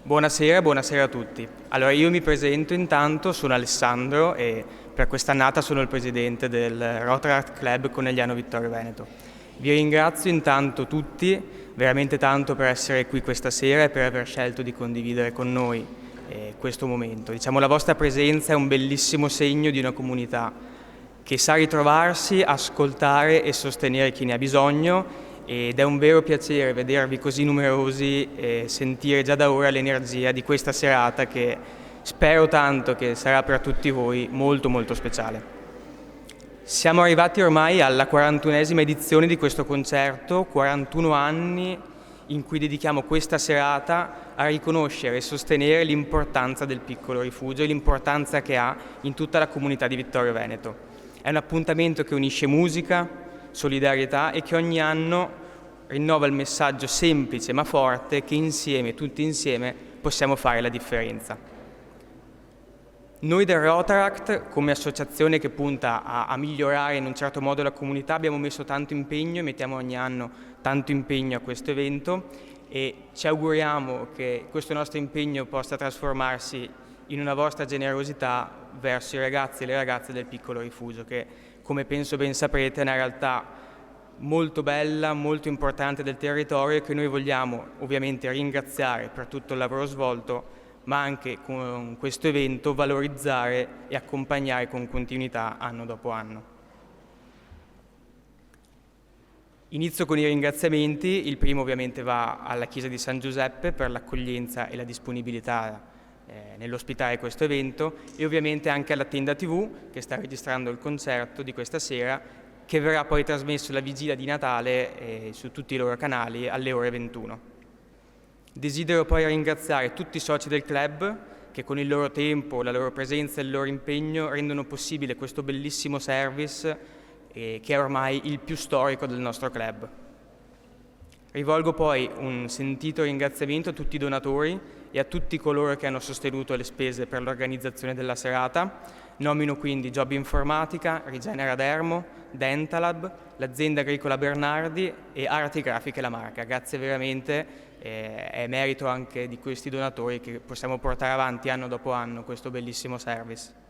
Buonasera a tutti. Allora io mi presento intanto, sono Alessandro e per quest'annata sono il presidente del Rotaract Club Conegliano Vittorio Veneto. Vi ringrazio intanto tutti, veramente tanto per essere qui questa sera e per aver scelto di condividere con noi questo momento. Diciamo, la vostra presenza è un bellissimo segno di una comunità che sa ritrovarsi, ascoltare e sostenere chi ne ha bisogno, ed è un vero piacere vedervi così numerosi e sentire già da ora l'energia di questa serata che spero tanto che sarà per tutti voi molto molto speciale. Siamo arrivati ormai alla 41esima edizione di questo concerto, 41 anni in cui dedichiamo questa serata a riconoscere e sostenere l'importanza del piccolo rifugio e l'importanza che ha in tutta la comunità di Vittorio Veneto. È un appuntamento che unisce musica, solidarietà e che ogni anno rinnova il messaggio semplice ma forte che insieme, tutti insieme, possiamo fare la differenza. Noi del Rotaract, come associazione che punta a migliorare in un certo modo la comunità, abbiamo messo tanto impegno e mettiamo ogni anno tanto impegno a questo evento e ci auguriamo che questo nostro impegno possa trasformarsi in una vostra generosità verso i ragazzi e le ragazze del piccolo rifugio, che come penso ben saprete è una realtà molto bella, molto importante del territorio e che noi vogliamo ovviamente ringraziare per tutto il lavoro svolto, ma anche con questo evento valorizzare e accompagnare con continuità anno dopo anno. Inizio con i ringraziamenti. Il primo ovviamente va alla Chiesa di San Giuseppe per l'accoglienza e la disponibilità nell'ospitare questo evento e ovviamente anche alla Tenda TV che sta registrando il concerto di questa sera, che verrà poi trasmesso la vigilia di Natale su tutti i loro canali alle ore 21. Desidero poi ringraziare tutti i soci del club che con il loro tempo, la loro presenza e il loro impegno rendono possibile questo bellissimo service che è ormai il più storico del nostro club. Rivolgo poi un sentito ringraziamento a tutti i donatori e a tutti coloro che hanno sostenuto le spese per l'organizzazione della serata. Nomino quindi Job Informatica, Rigenera Dermo, Dentalab, l'azienda agricola Bernardi e Arti Grafiche La Marca. Grazie veramente, è merito anche di questi donatori che possiamo portare avanti anno dopo anno questo bellissimo service.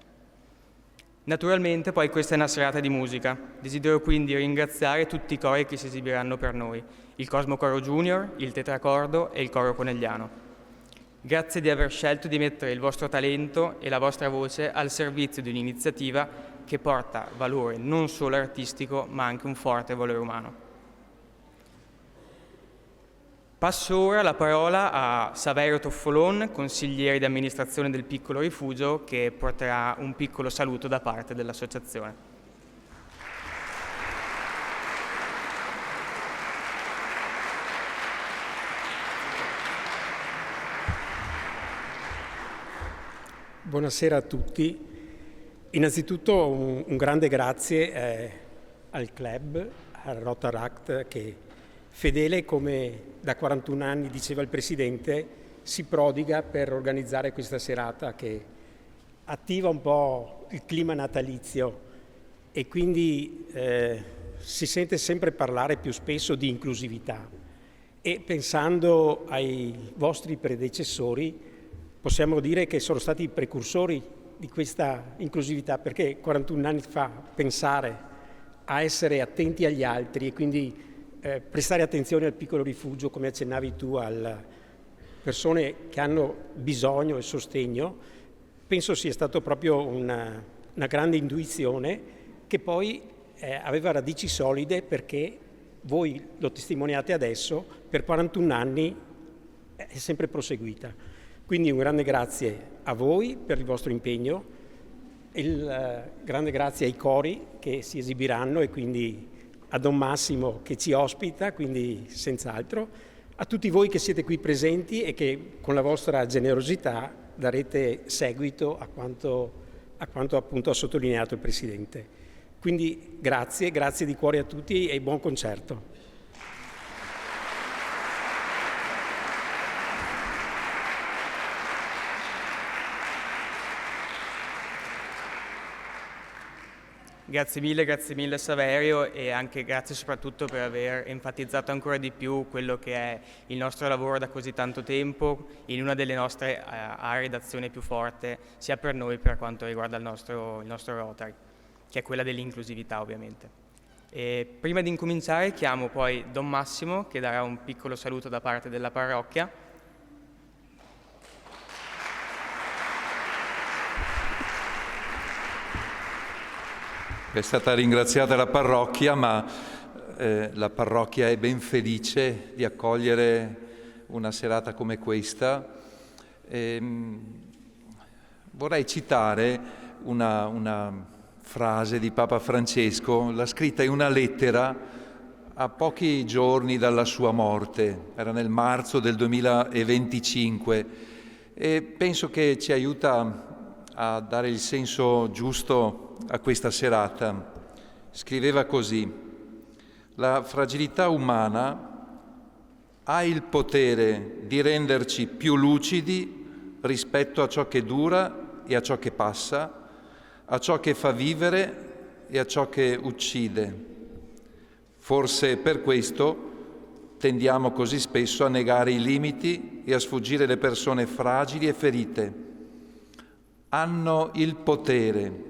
Naturalmente poi questa è una serata di musica. Desidero quindi ringraziare tutti i cori che si esibiranno per noi, il Cosmo Coro Junior, il Tetracordo e il Coro Conegliano. Grazie di aver scelto di mettere il vostro talento e la vostra voce al servizio di un'iniziativa che porta valore non solo artistico, ma anche un forte valore umano. Passo ora la parola a Saverio Toffolon, consigliere di amministrazione del piccolo rifugio, che porterà un piccolo saluto da parte dell'associazione. Buonasera a tutti. Innanzitutto un grande grazie al club, al Rotaract, che fedele come da 41 anni, diceva il Presidente, si prodiga per organizzare questa serata che attiva un po' il clima natalizio e quindi si sente sempre parlare più spesso di inclusività. E pensando ai vostri predecessori, possiamo dire che sono stati i precursori di questa inclusività, perché 41 anni fa pensare a essere attenti agli altri e quindi prestare attenzione al piccolo rifugio, come accennavi tu, alle persone che hanno bisogno e sostegno, penso sia stato proprio una grande intuizione che poi aveva radici solide, perché voi lo testimoniate adesso, per 41 anni è sempre proseguita. Quindi un grande grazie a voi per il vostro impegno, il grande grazie ai cori che si esibiranno e quindi a Don Massimo che ci ospita, quindi senz'altro, a tutti voi che siete qui presenti e che con la vostra generosità darete seguito a quanto appunto ha sottolineato il Presidente. Quindi grazie di cuore a tutti e buon concerto. Grazie mille Saverio, e anche grazie soprattutto per aver enfatizzato ancora di più quello che è il nostro lavoro da così tanto tempo in una delle nostre aree d'azione più forte, sia per noi per quanto riguarda il nostro Rotary, che è quella dell'inclusività ovviamente. E prima di incominciare chiamo poi Don Massimo, che darà un piccolo saluto da parte della parrocchia. È stata ringraziata la parrocchia, ma la parrocchia è ben felice di accogliere una serata come questa. Vorrei citare una frase di Papa Francesco, l'ha scritta in una lettera a pochi giorni dalla sua morte, era nel marzo del 2025, e penso che ci aiuta a dare il senso giusto a questa serata. Scriveva così: la fragilità umana ha il potere di renderci più lucidi rispetto a ciò che dura e a ciò che passa, a ciò che fa vivere e a ciò che uccide. Forse per questo tendiamo così spesso a negare i limiti e a sfuggire le persone fragili e ferite. Hanno il potere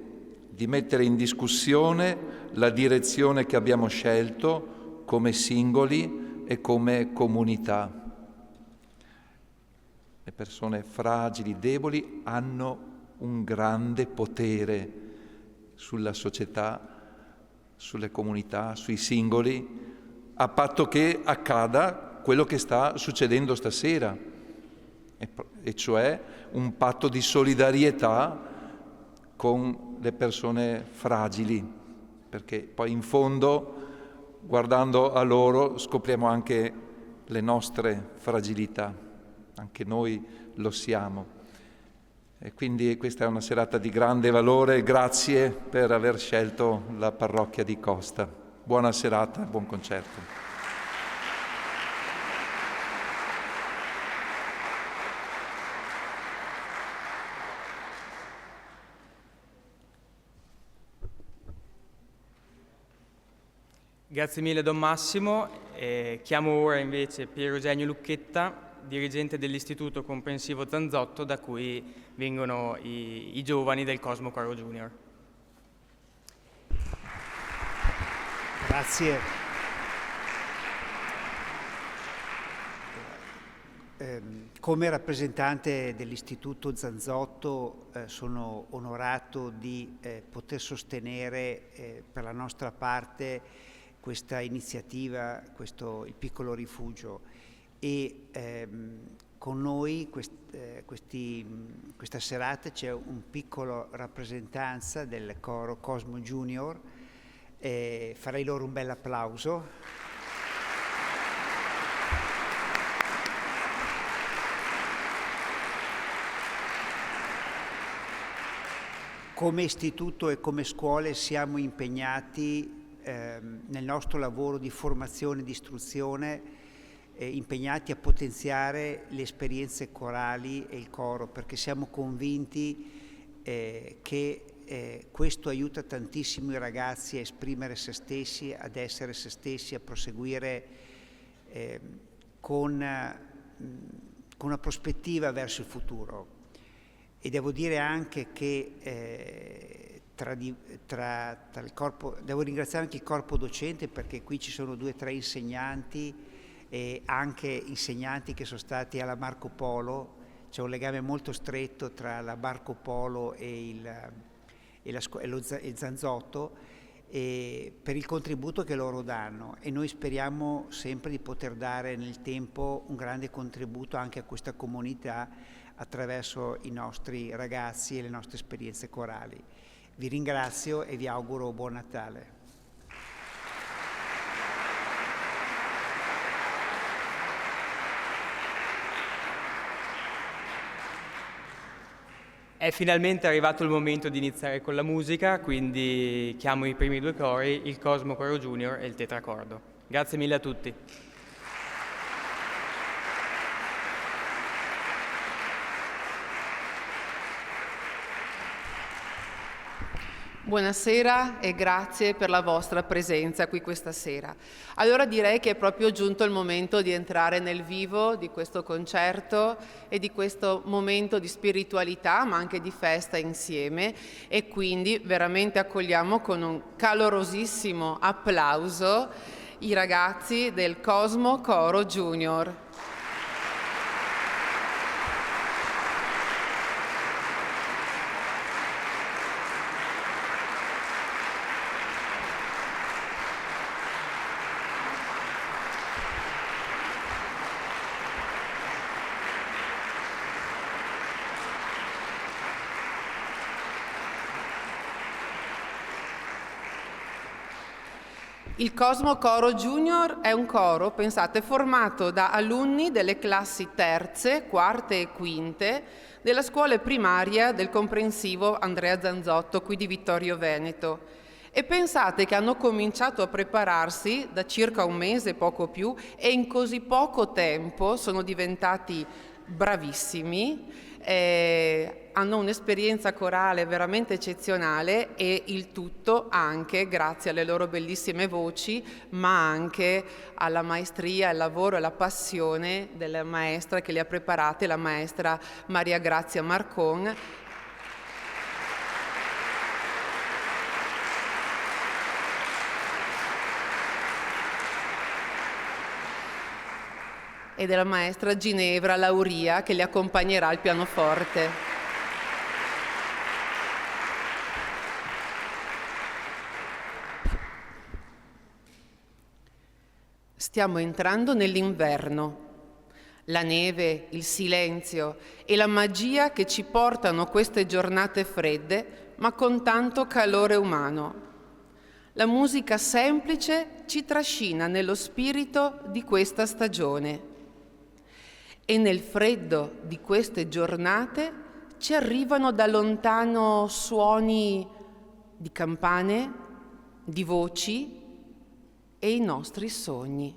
di mettere in discussione la direzione che abbiamo scelto come singoli e come comunità. Le persone fragili, deboli, hanno un grande potere sulla società, sulle comunità, sui singoli, a patto che accada quello che sta succedendo stasera, e cioè un patto di solidarietà con le persone fragili, perché poi in fondo, guardando a loro, scopriamo anche le nostre fragilità, anche noi lo siamo. E quindi questa è una serata di grande valore. Grazie per aver scelto la parrocchia di Costa. Buona serata, buon concerto. Grazie mille Don Massimo. Chiamo ora invece Pier Eugenio Lucchetta, dirigente dell'Istituto Comprensivo Zanzotto, da cui vengono i giovani del Cosmo Coro Junior. Grazie. Come rappresentante dell'Istituto Zanzotto sono onorato di poter sostenere per la nostra parte questa iniziativa, il piccolo rifugio, e con noi questa serata c'è un piccolo rappresentanza del coro Cosmo Junior. Farei loro un bel applauso. Come istituto e come scuole siamo impegnati nel nostro lavoro di formazione e di istruzione, impegnati a potenziare le esperienze corali e il coro, perché siamo convinti che questo aiuta tantissimo i ragazzi a esprimere se stessi, ad essere se stessi, a proseguire con una prospettiva verso il futuro. E devo dire anche che devo ringraziare anche il corpo docente, perché qui ci sono 2 o 3 insegnanti e anche insegnanti che sono stati alla Marco Polo. C'è un legame molto stretto tra la Marco Polo e il Zanzotto, per il contributo che loro danno, e noi speriamo sempre di poter dare nel tempo un grande contributo anche a questa comunità attraverso i nostri ragazzi e le nostre esperienze corali. Vi ringrazio e vi auguro buon Natale. È finalmente arrivato il momento di iniziare con la musica, quindi chiamo i primi 2 cori, il Cosmo Coro Junior e il Tetracordo. Grazie mille a tutti. Buonasera e grazie per la vostra presenza qui questa sera. Allora direi che è proprio giunto il momento di entrare nel vivo di questo concerto e di questo momento di spiritualità, ma anche di festa insieme, e quindi veramente accogliamo con un calorosissimo applauso i ragazzi del Cosmo Coro Junior. Il Cosmo Coro Junior è un coro, pensate, formato da alunni delle classi terze, quarte e quinte della scuola primaria del comprensivo Andrea Zanzotto, qui di Vittorio Veneto. E pensate che hanno cominciato a prepararsi da circa un mese, poco più, e in così poco tempo sono diventati bravissimi. Hanno un'esperienza corale veramente eccezionale, e il tutto anche grazie alle loro bellissime voci, ma anche alla maestria, al lavoro e alla passione della maestra che li ha preparati, la maestra Maria Grazia Marcon. E della maestra Ginevra Lauria che li accompagnerà al pianoforte. Stiamo entrando nell'inverno. La neve, il silenzio e la magia che ci portano queste giornate fredde, ma con tanto calore umano. La musica semplice ci trascina nello spirito di questa stagione. E nel freddo di queste giornate ci arrivano da lontano suoni di campane, di voci e i nostri sogni.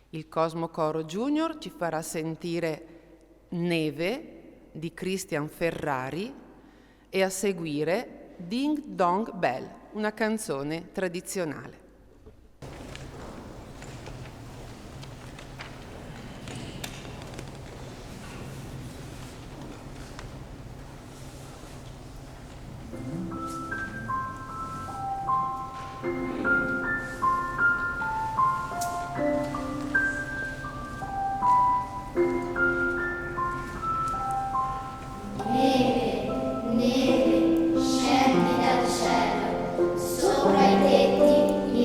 Il Cosmo Coro Junior ci farà sentire Neve di Christian Ferrari e a seguire Ding Dong Bell, una canzone tradizionale. Neve, scendi dal cielo, sopra i tetti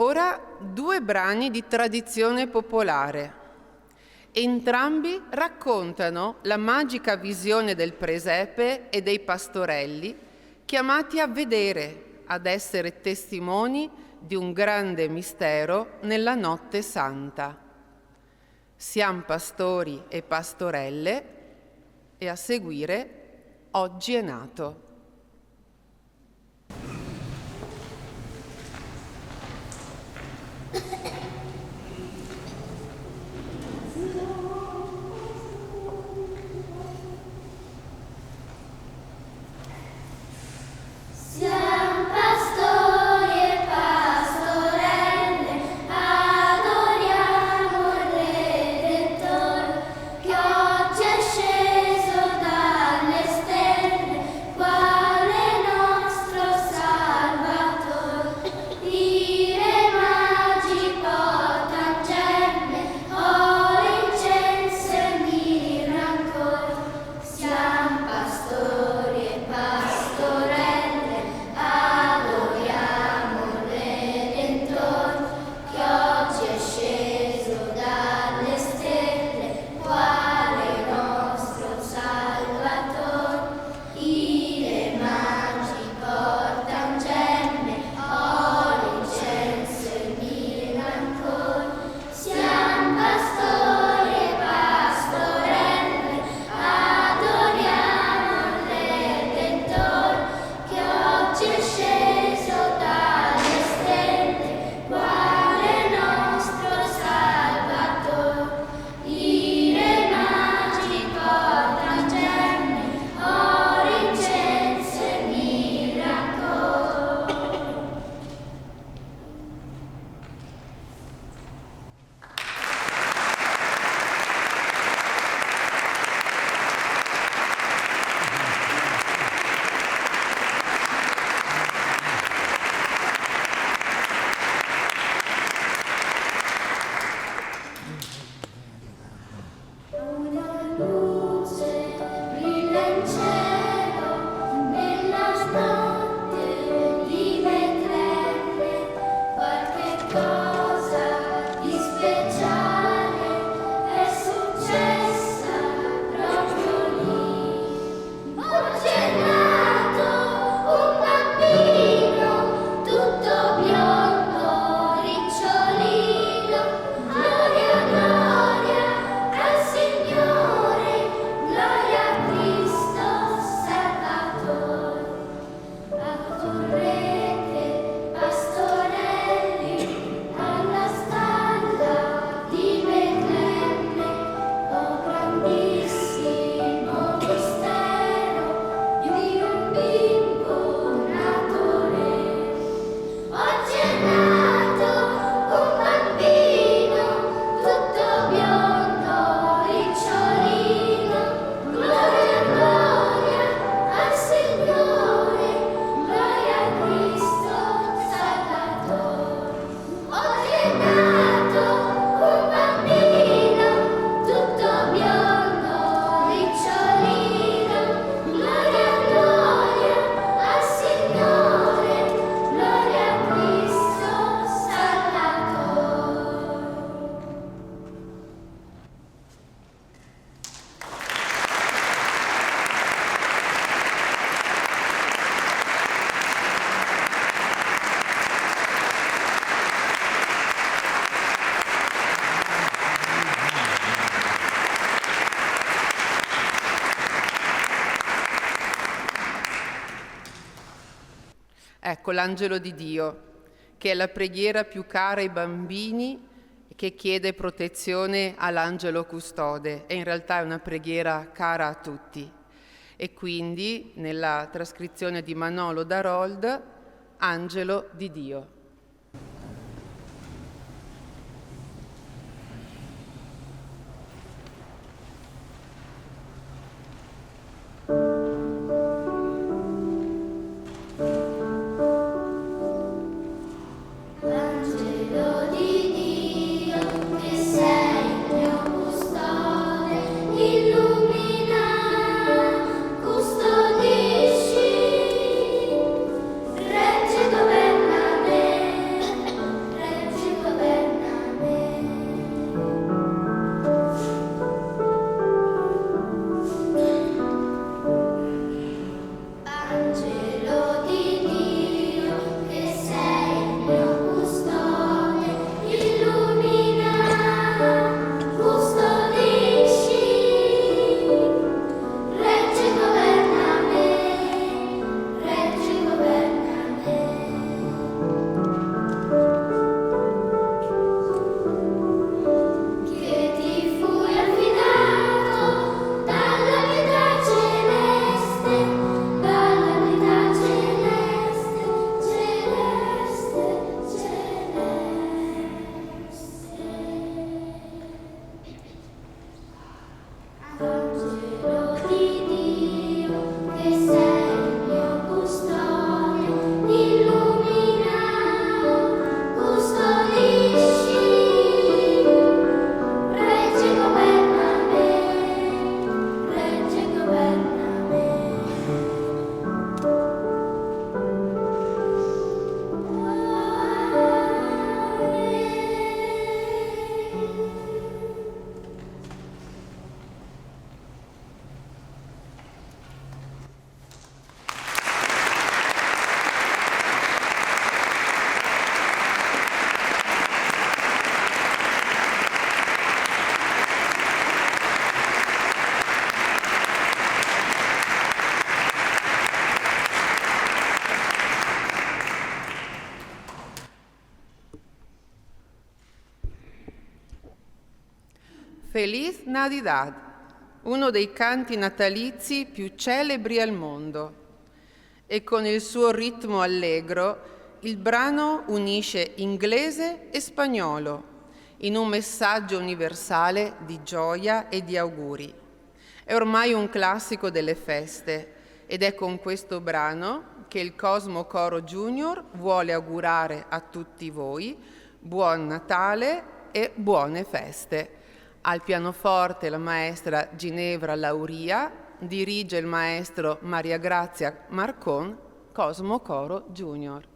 Ora due brani di tradizione popolare. Entrambi raccontano la magica visione del presepe e dei pastorelli, chiamati a vedere, ad essere testimoni di un grande mistero nella notte santa. Siam pastori e pastorelle, e a seguire Oggi è nato. Qua Ecco l'angelo di Dio, che è la preghiera più cara ai bambini e che chiede protezione all'angelo custode, e in realtà è una preghiera cara a tutti. E quindi nella trascrizione di Manolo Darold, angelo di Dio. Feliz Navidad, uno dei canti natalizi più celebri al mondo. E con il suo ritmo allegro, il brano unisce inglese e spagnolo in un messaggio universale di gioia e di auguri. È ormai un classico delle feste ed è con questo brano che il Cosmo Coro Junior vuole augurare a tutti voi buon Natale e buone feste. Al pianoforte la maestra Ginevra Lauria, dirige il maestro Maria Grazia Marcon, Cosmo Coro Junior.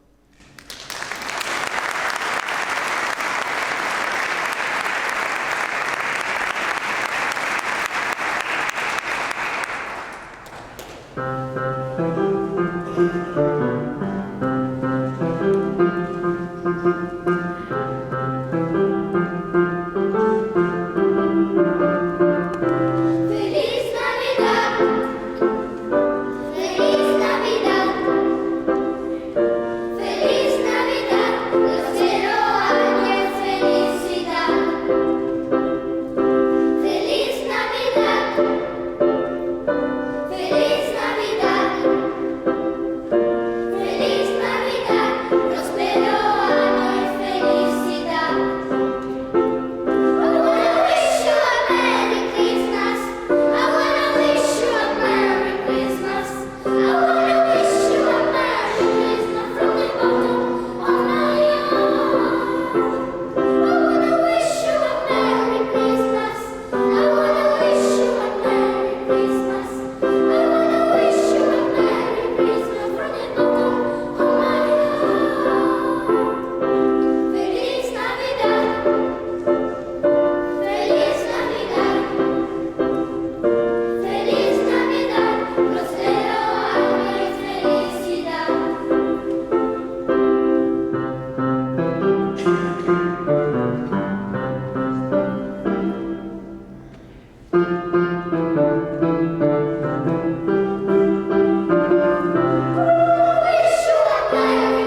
Wish you a Merry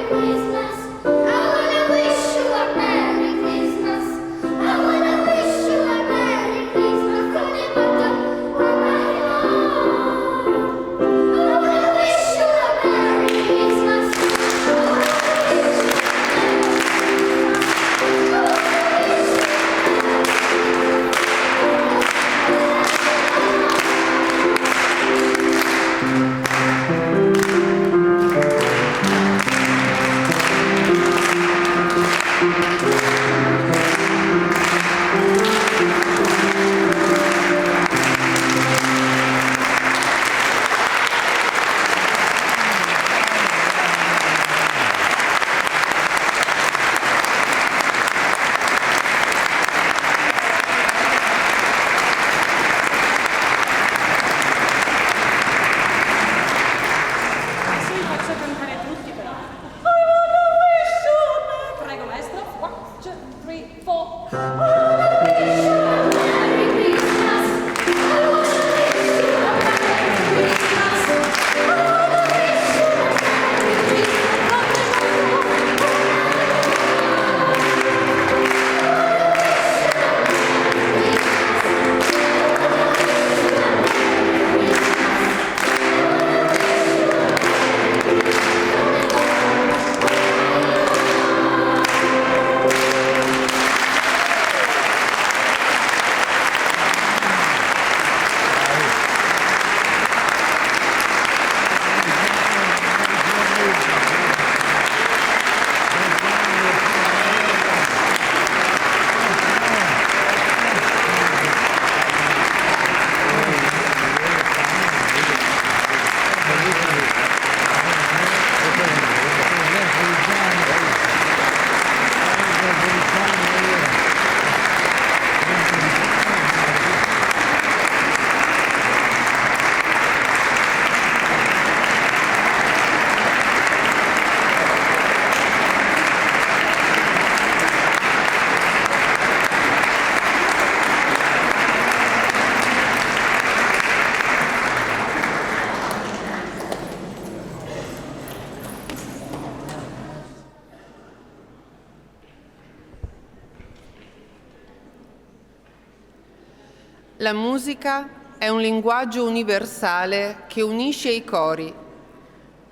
La musica è un linguaggio universale che unisce i cori,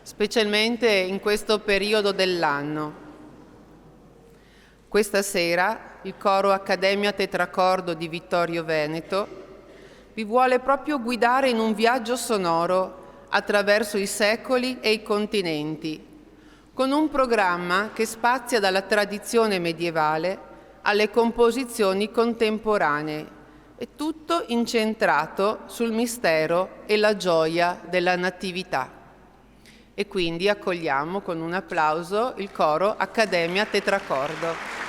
specialmente in questo periodo dell'anno. Questa sera il coro Accademia Tetracordo di Vittorio Veneto vi vuole proprio guidare in un viaggio sonoro attraverso i secoli e i continenti, con un programma che spazia dalla tradizione medievale alle composizioni contemporanee, e tutto incentrato sul mistero e la gioia della Natività. E quindi accogliamo con un applauso il coro Accademia Tetracordo.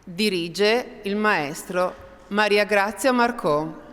Dirige il maestro Maria Grazia Marcon.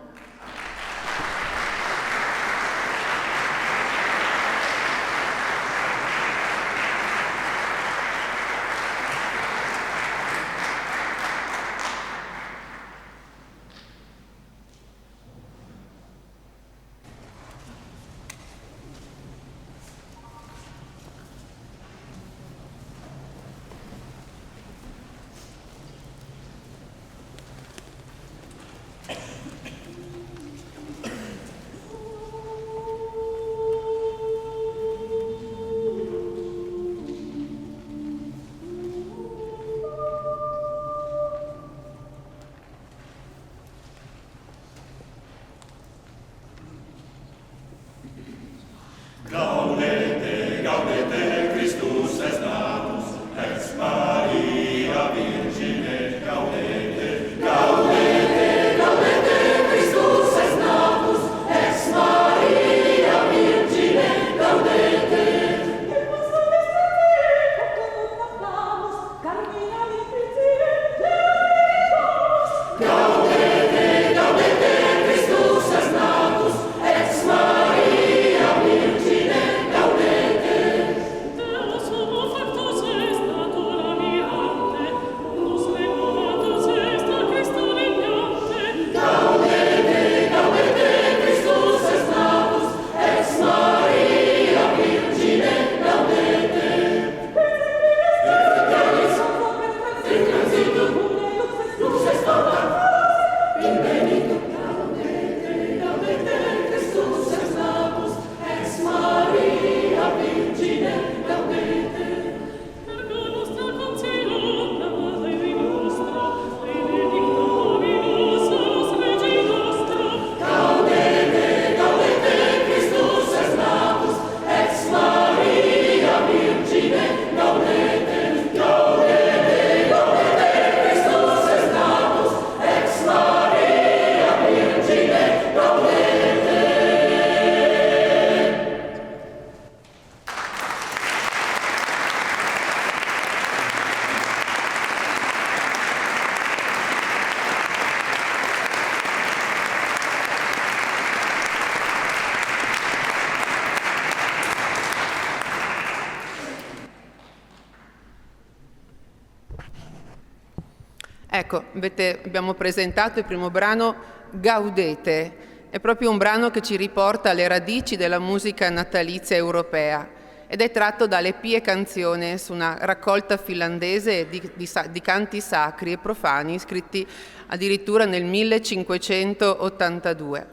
Ecco, abbiamo presentato il primo brano, Gaudete. È proprio un brano che ci riporta alle radici della musica natalizia europea ed è tratto dalle Pie Canciones, una raccolta finlandese di canti sacri e profani scritti addirittura nel 1582.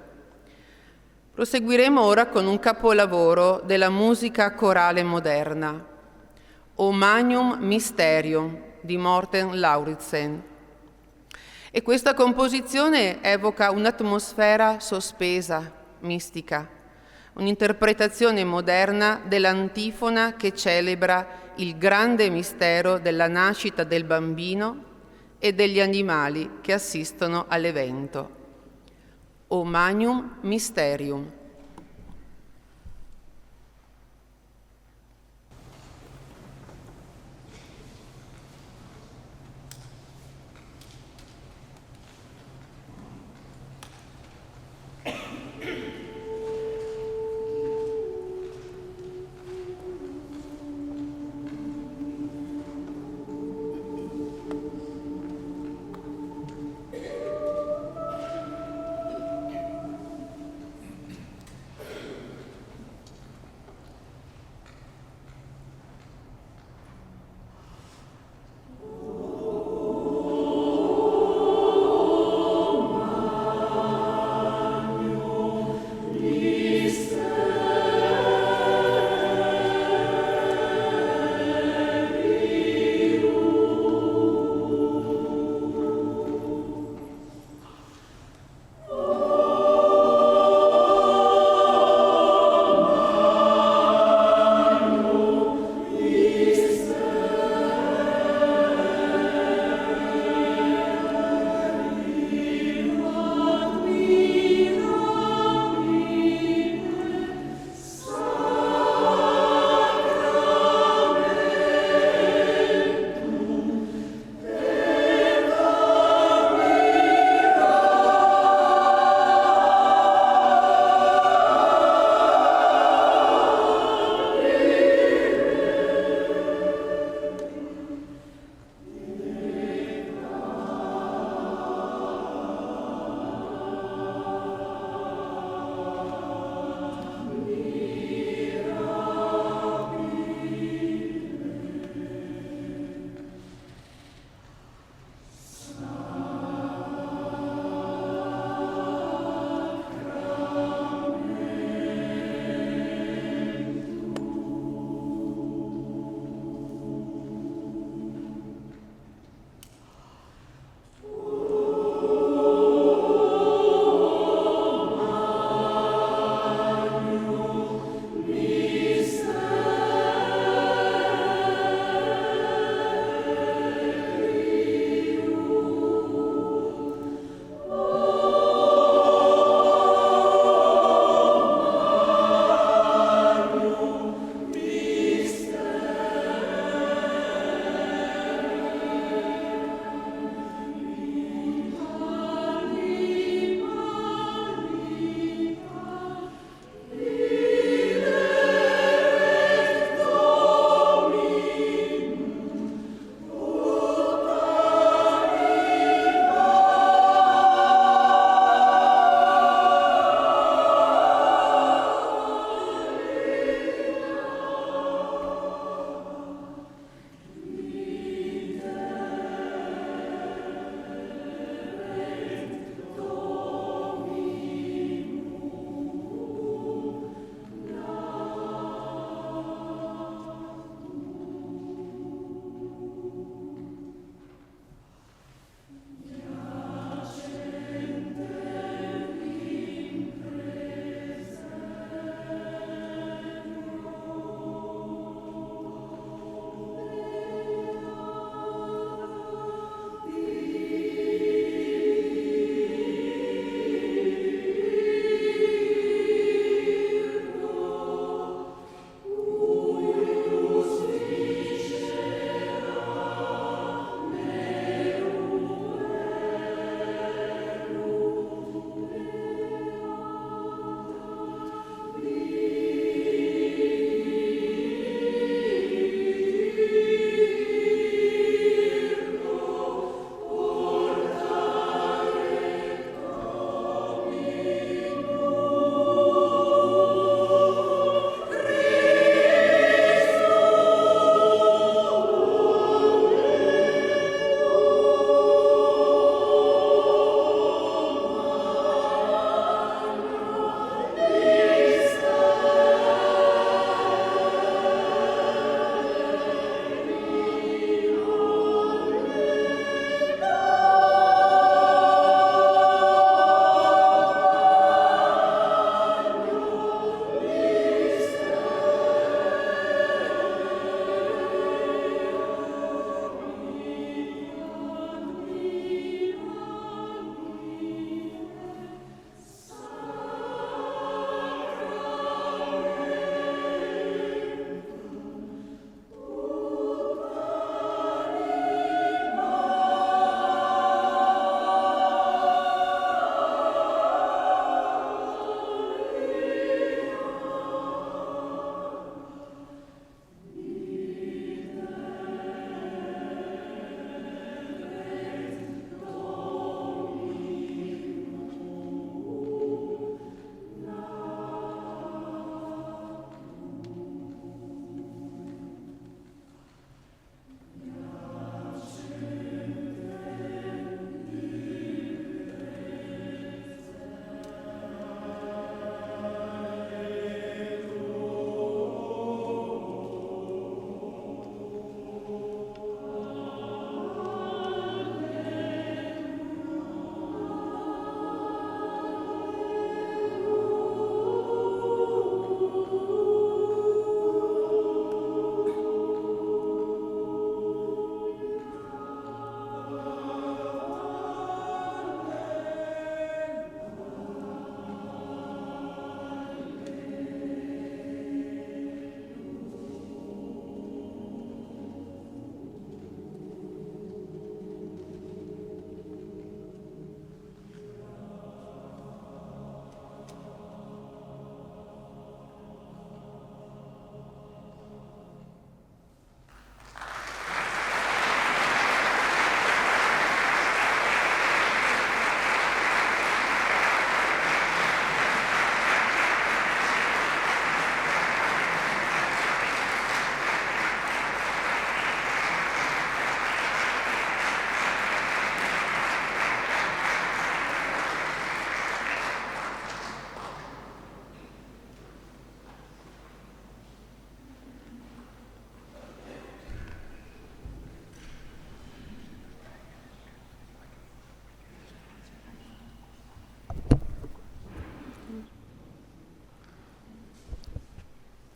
Proseguiremo ora con un capolavoro della musica corale moderna, O Magnum Mysterium di Morten Lauridsen. E questa composizione evoca un'atmosfera sospesa, mistica, un'interpretazione moderna dell'antifona che celebra il grande mistero della nascita del bambino e degli animali che assistono all'evento. O Magnum Mysterium.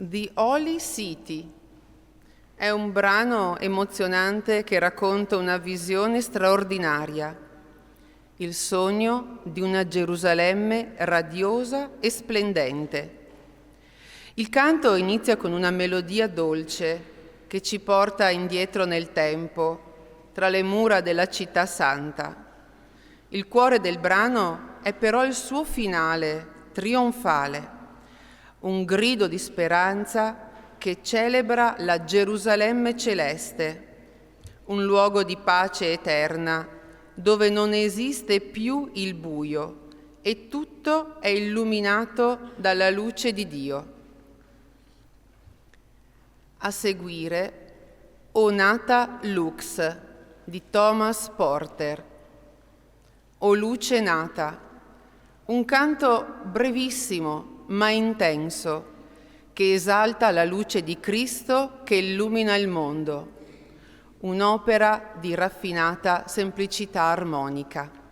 The Holy City è un brano emozionante che racconta una visione straordinaria, il sogno di una Gerusalemme radiosa e splendente. Il canto inizia con una melodia dolce che ci porta indietro nel tempo, tra le mura della città santa. Il cuore del brano è però il suo finale, trionfale, un grido di speranza che celebra la Gerusalemme celeste, un luogo di pace eterna dove non esiste più il buio e tutto è illuminato dalla luce di Dio. A seguire O nata lux di Thomas Porter. O luce nata, un canto brevissimo ma intenso che esalta la luce di Cristo che illumina il mondo, un'opera di raffinata semplicità armonica.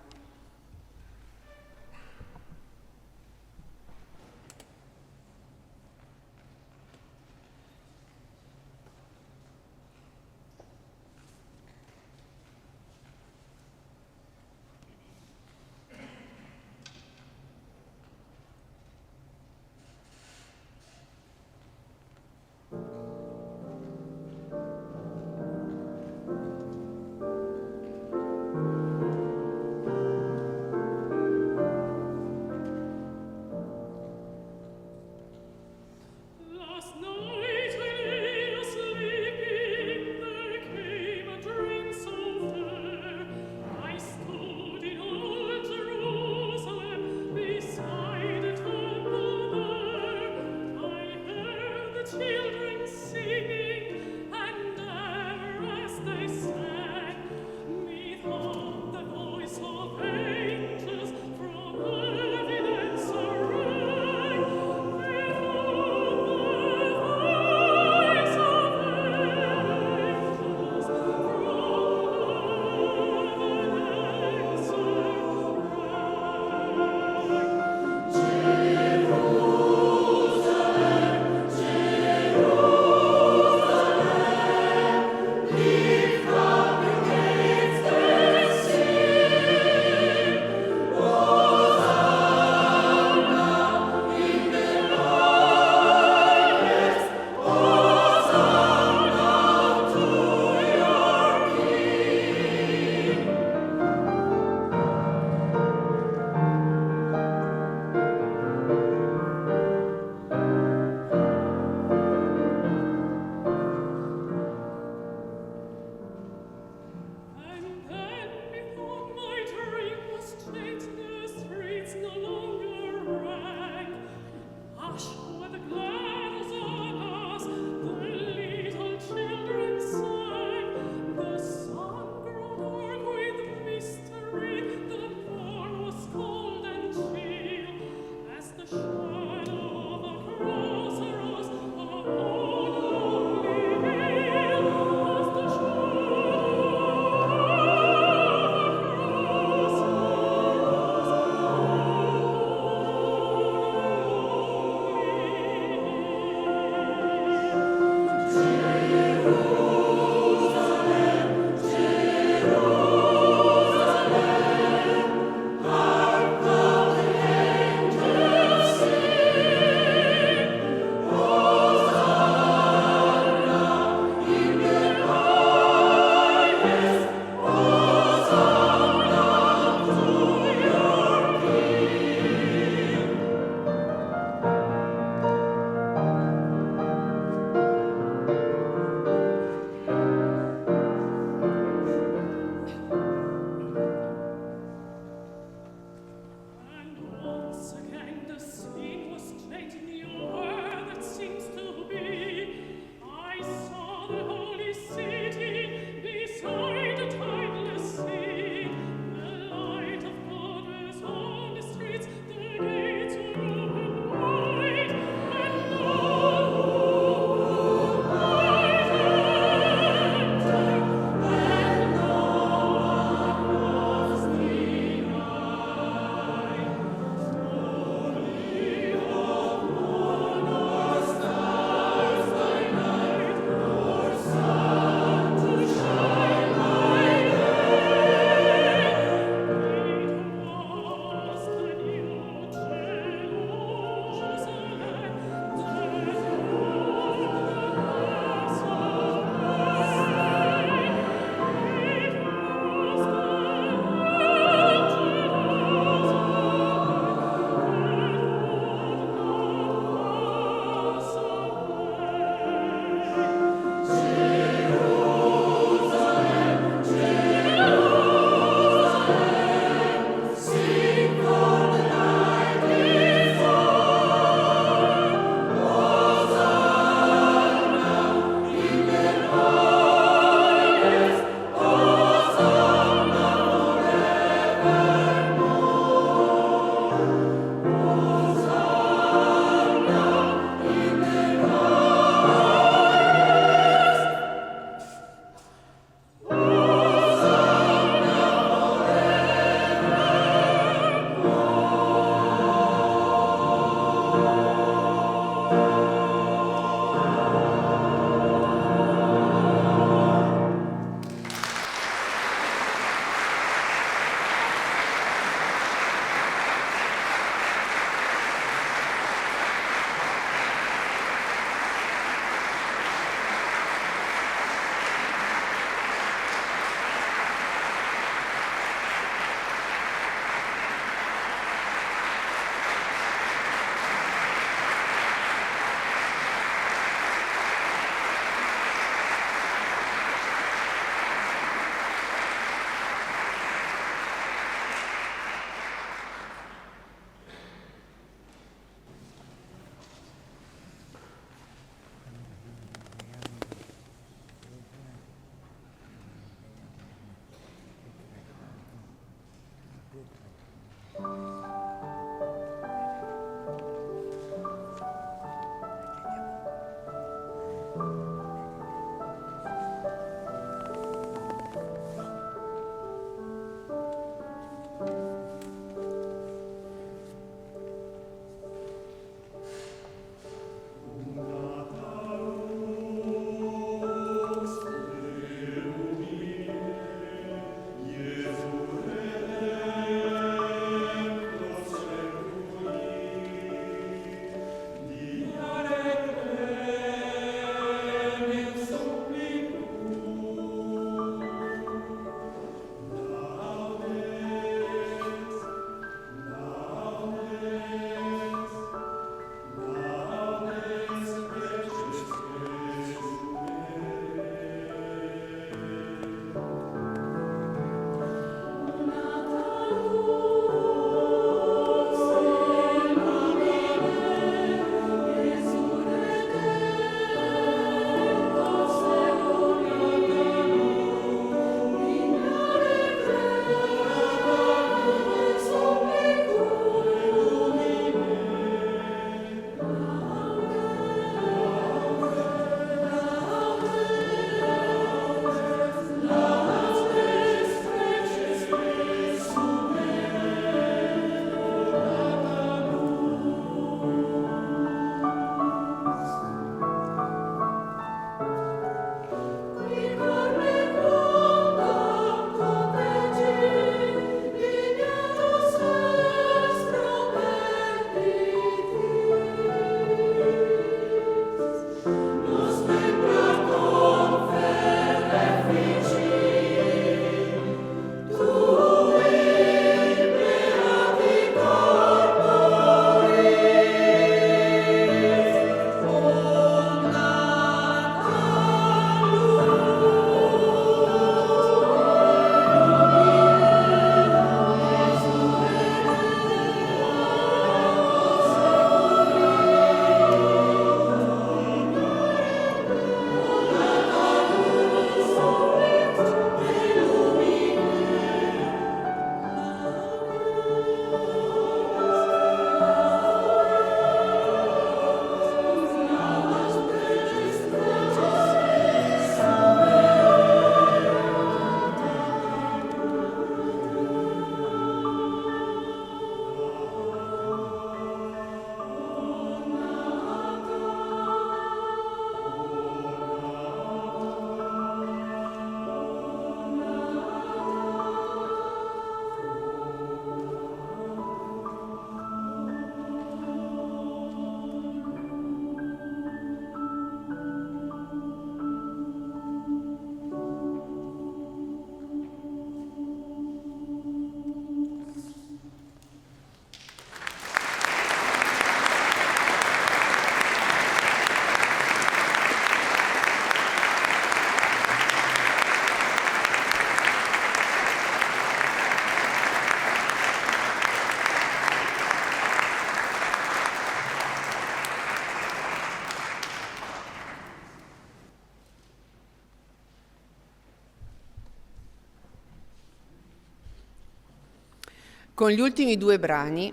Con gli ultimi 2 brani,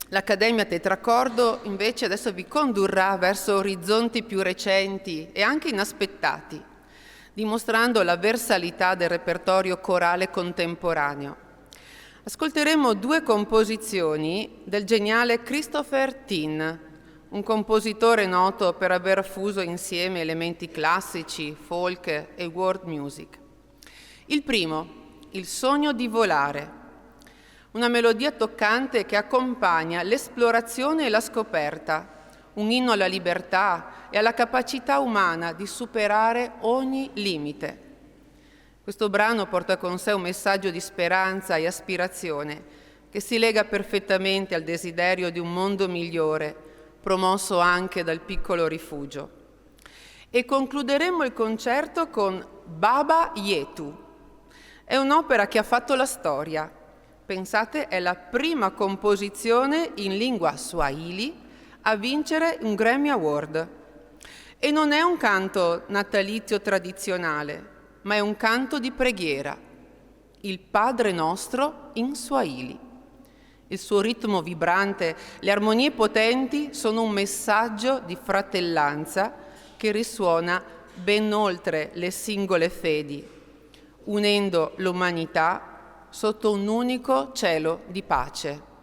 l'Accademia Tetracordo invece adesso vi condurrà verso orizzonti più recenti e anche inaspettati, dimostrando la versalità del repertorio corale contemporaneo. Ascolteremo 2 composizioni del geniale Christopher Tin, un compositore noto per aver fuso insieme elementi classici, folk e world music. Il primo, Il sogno di volare, una melodia toccante che accompagna l'esplorazione e la scoperta, un inno alla libertà e alla capacità umana di superare ogni limite. Questo brano porta con sé un messaggio di speranza e aspirazione che si lega perfettamente al desiderio di un mondo migliore, promosso anche dal piccolo rifugio. E concluderemo il concerto con Baba Yetu. È un'opera che ha fatto la storia. Pensate, è la prima composizione in lingua swahili a vincere un Grammy Award. E non è un canto natalizio tradizionale, ma è un canto di preghiera, il Padre Nostro in swahili. Il suo ritmo vibrante, le armonie potenti sono un messaggio di fratellanza che risuona ben oltre le singole fedi, unendo l'umanità sotto un unico cielo di pace.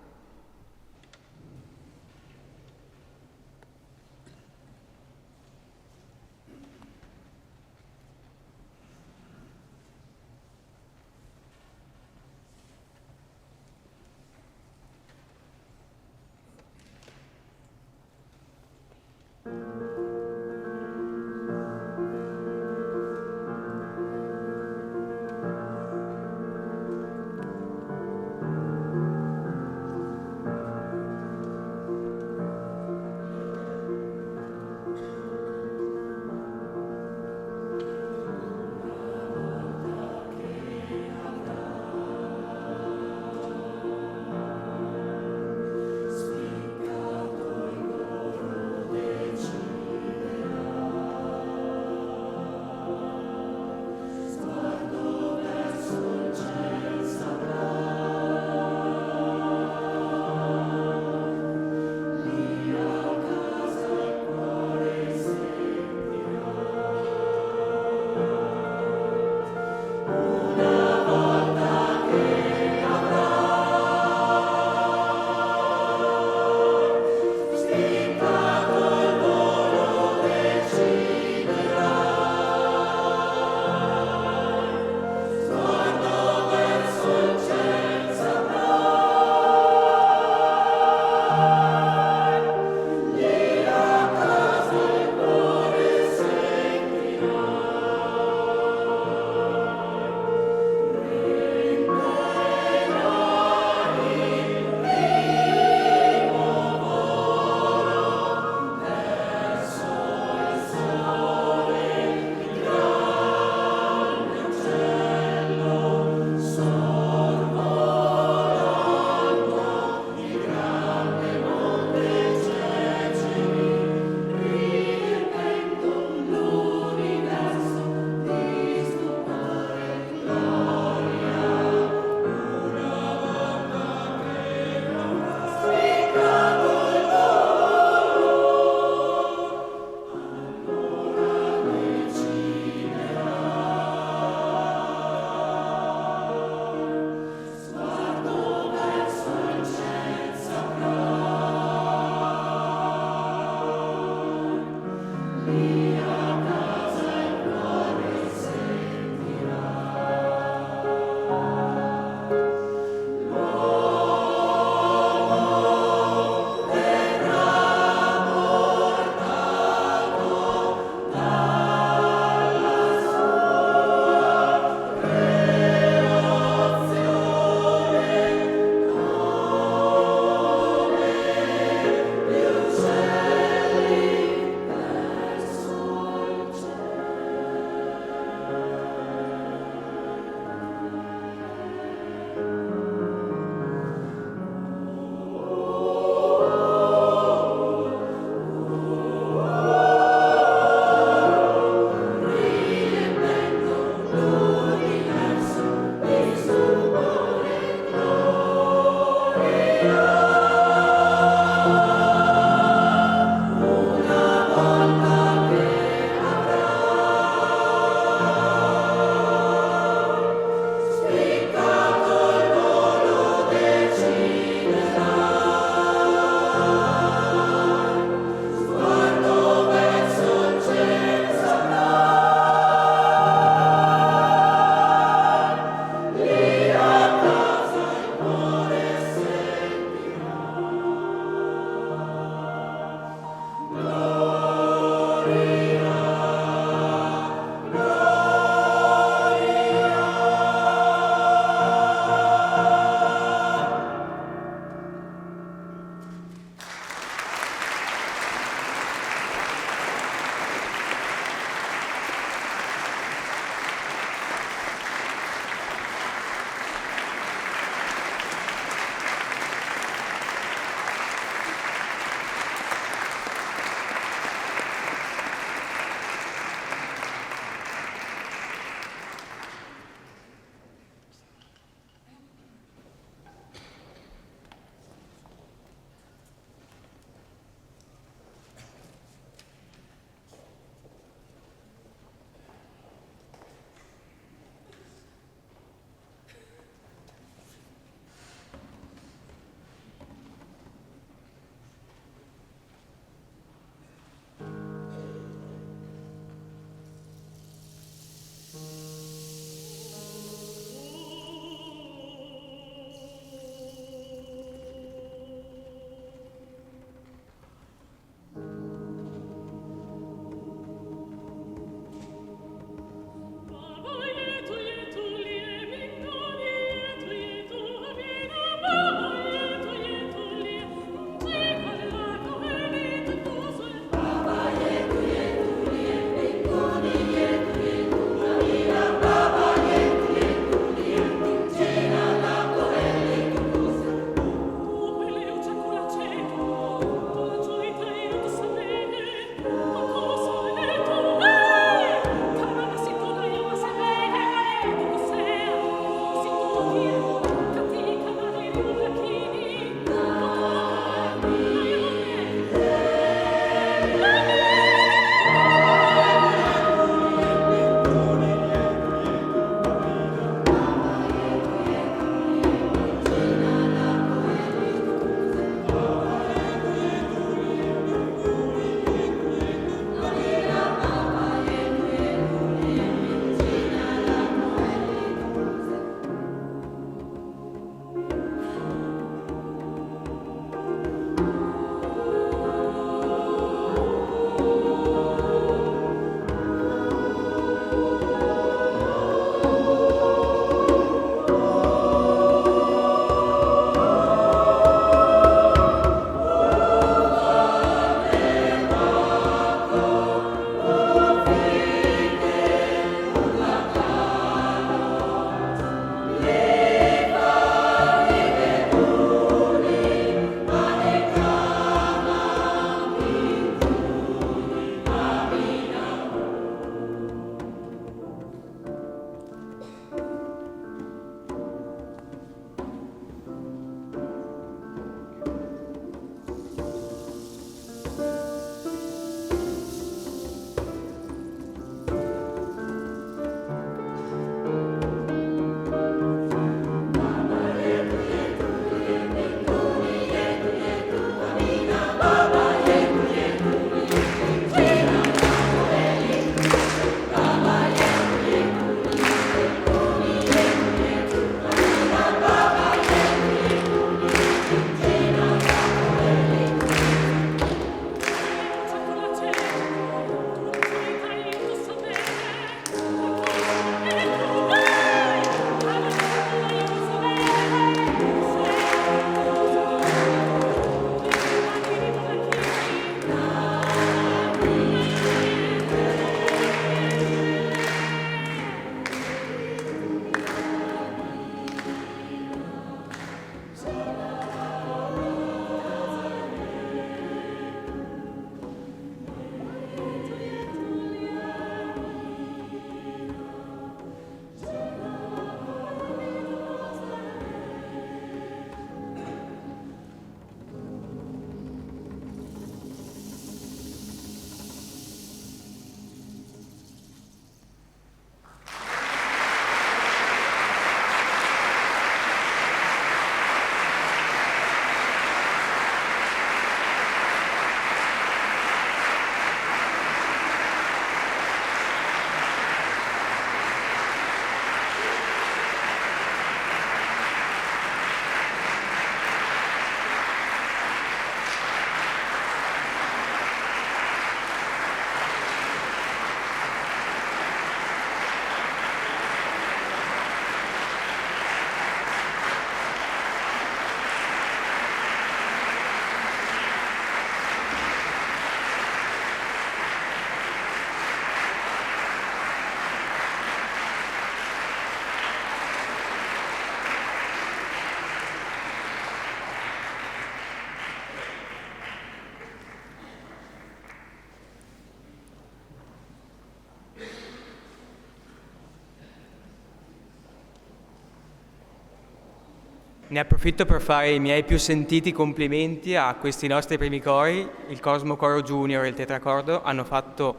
Ne approfitto per fare i miei più sentiti complimenti a questi nostri primi cori. Il Cosmo Coro Junior e il Tetracordo hanno fatto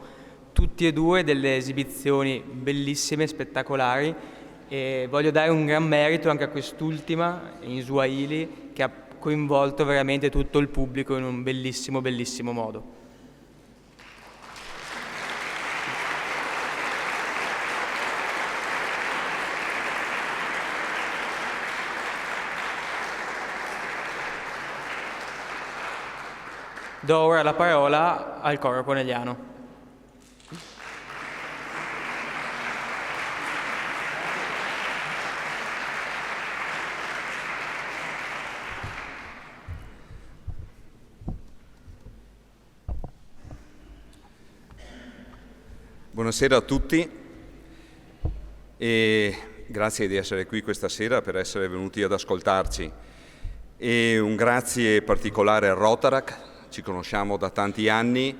tutti e due delle esibizioni bellissime, spettacolari, e voglio dare un gran merito anche a quest'ultima, in Swahili, che ha coinvolto veramente tutto il pubblico in un bellissimo, bellissimo modo. Do ora la parola al coro conegliano. Buonasera a tutti e grazie di essere qui questa sera, per essere venuti ad ascoltarci. E un grazie particolare al Rotaract, ci conosciamo da tanti anni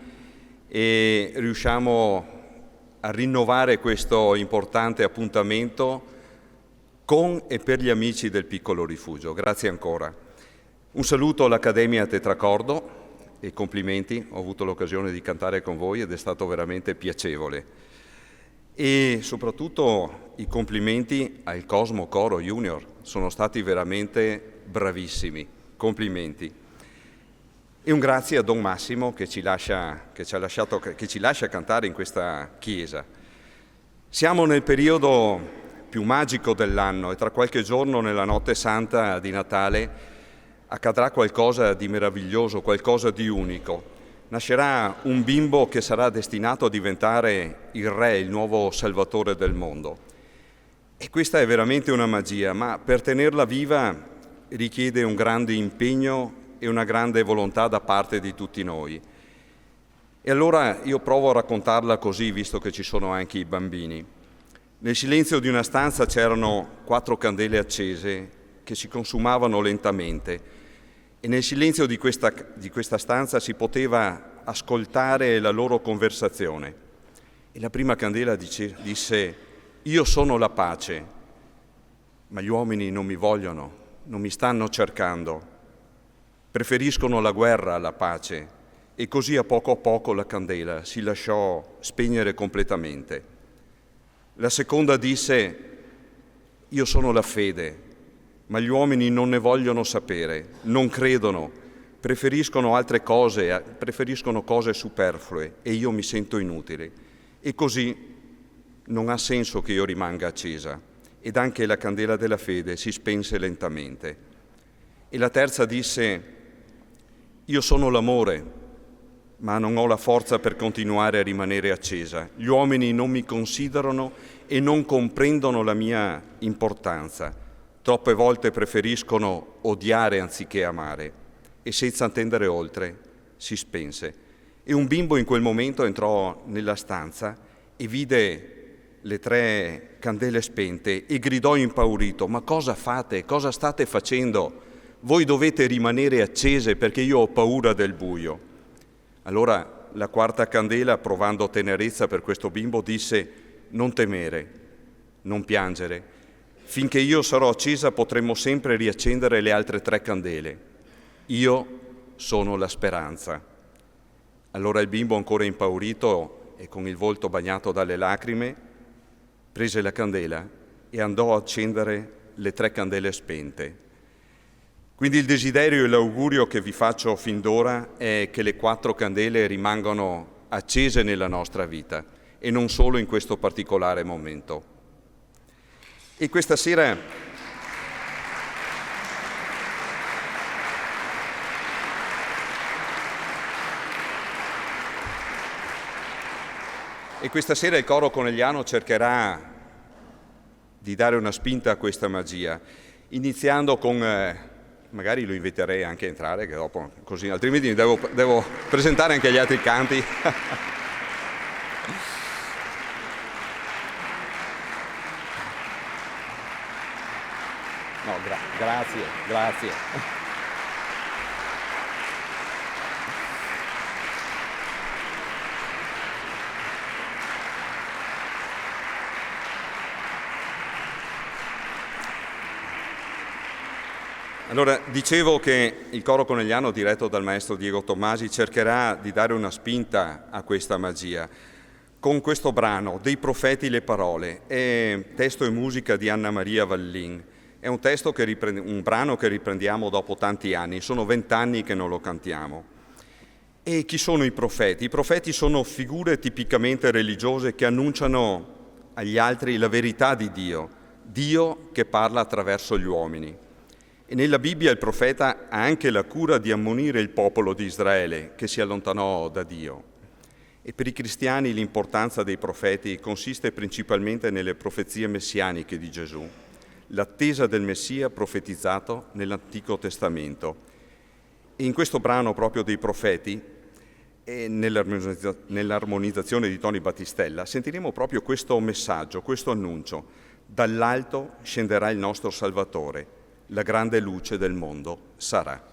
e riusciamo a rinnovare questo importante appuntamento con e per gli amici del Piccolo Rifugio. Grazie ancora. Un saluto all'Accademia Tetracordo e complimenti, ho avuto l'occasione di cantare con voi ed è stato veramente piacevole. E soprattutto i complimenti al Cosmo Coro Junior, sono stati veramente bravissimi, complimenti. E un grazie a Don Massimo che ci lascia cantare in questa chiesa. Siamo nel periodo più magico dell'anno e tra qualche giorno, nella notte santa di Natale, accadrà qualcosa di meraviglioso, qualcosa di unico. Nascerà un bimbo che sarà destinato a diventare il Re, il nuovo Salvatore del mondo. E questa è veramente una magia, ma per tenerla viva richiede un grande impegno e una grande volontà da parte di tutti noi. E allora io provo a raccontarla così, visto che ci sono anche i bambini. Nel silenzio di una stanza c'erano 4 candele accese che si consumavano lentamente e nel silenzio di questa stanza si poteva ascoltare la loro conversazione. E la prima candela disse: io sono la pace, ma gli uomini non mi vogliono, non mi stanno cercando, preferiscono la guerra alla pace. E così a poco la candela si lasciò spegnere completamente. La seconda disse: io sono la fede, ma gli uomini non ne vogliono sapere, non credono, preferiscono altre cose, preferiscono cose superflue e io mi sento inutile. E così non ha senso che io rimanga accesa. Ed anche la candela della fede si spense lentamente. E la terza disse: io sono l'amore, ma non ho la forza per continuare a rimanere accesa. Gli uomini non mi considerano e non comprendono la mia importanza. Troppe volte preferiscono odiare anziché amare. E senza intendere oltre, si spense. E un bimbo in quel momento entrò nella stanza e vide le 3 candele spente e gridò impaurito: ma cosa fate? Cosa state facendo? Voi dovete rimanere accese perché io ho paura del buio. Allora la quarta candela, provando tenerezza per questo bimbo, disse: non temere, non piangere. Finché io sarò accesa potremo sempre riaccendere le altre 3 candele. Io sono la speranza. Allora il bimbo, ancora impaurito e con il volto bagnato dalle lacrime, prese la candela e andò a accendere le 3 candele spente. Quindi il desiderio e l'augurio che vi faccio fin d'ora è che le 4 candele rimangano accese nella nostra vita e non solo in questo particolare momento. E questa sera il coro conegliano cercherà di dare una spinta a questa magia, iniziando con, magari lo inviterei anche a entrare, che dopo così, altrimenti devo presentare anche gli altri canti. No, grazie. Allora, dicevo che il coro conegliano diretto dal maestro Diego Tommasi cercherà di dare una spinta a questa magia con questo brano, Dei profeti le parole, è testo e musica di Anna Maria Vallin. È un brano che riprendiamo dopo tanti anni, sono 20 anni che non lo cantiamo. E chi sono i profeti? I profeti sono figure tipicamente religiose che annunciano agli altri la verità di Dio, Dio che parla attraverso gli uomini. E nella Bibbia il profeta ha anche la cura di ammonire il popolo di Israele che si allontanò da Dio. E per i cristiani l'importanza dei profeti consiste principalmente nelle profezie messianiche di Gesù, l'attesa del Messia profetizzato nell'Antico Testamento. E in questo brano proprio dei profeti, e nell'armonizzazione di Tony Battistella, sentiremo proprio questo messaggio, questo annuncio. Dall'alto scenderà il nostro Salvatore, la grande luce del mondo sarà.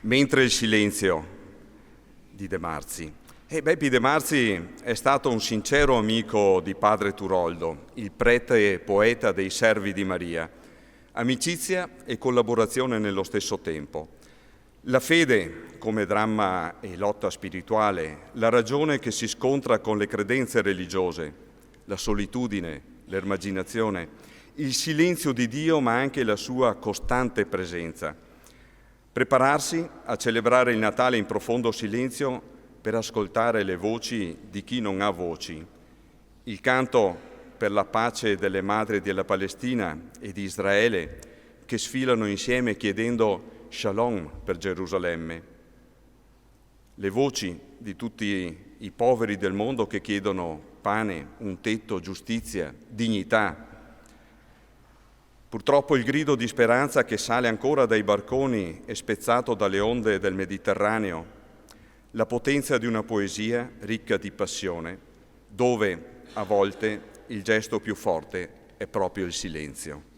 Mentre il silenzio di De Marzi. Beppi De Marzi è stato un sincero amico di padre Turoldo, il prete e poeta dei Servi di Maria. Amicizia e collaborazione nello stesso tempo. La fede come dramma e lotta spirituale, la ragione che si scontra con le credenze religiose, la solitudine, l'emarginazione, il silenzio di Dio ma anche la sua costante presenza. Prepararsi a celebrare il Natale in profondo silenzio per ascoltare le voci di chi non ha voci. Il canto per la pace delle madri della Palestina e di Israele che sfilano insieme chiedendo Shalom per Gerusalemme. Le voci di tutti i poveri del mondo che chiedono pane, un tetto, giustizia, dignità. Purtroppo il grido di speranza che sale ancora dai barconi e spezzato dalle onde del Mediterraneo, la potenza di una poesia ricca di passione, dove a volte il gesto più forte è proprio il silenzio.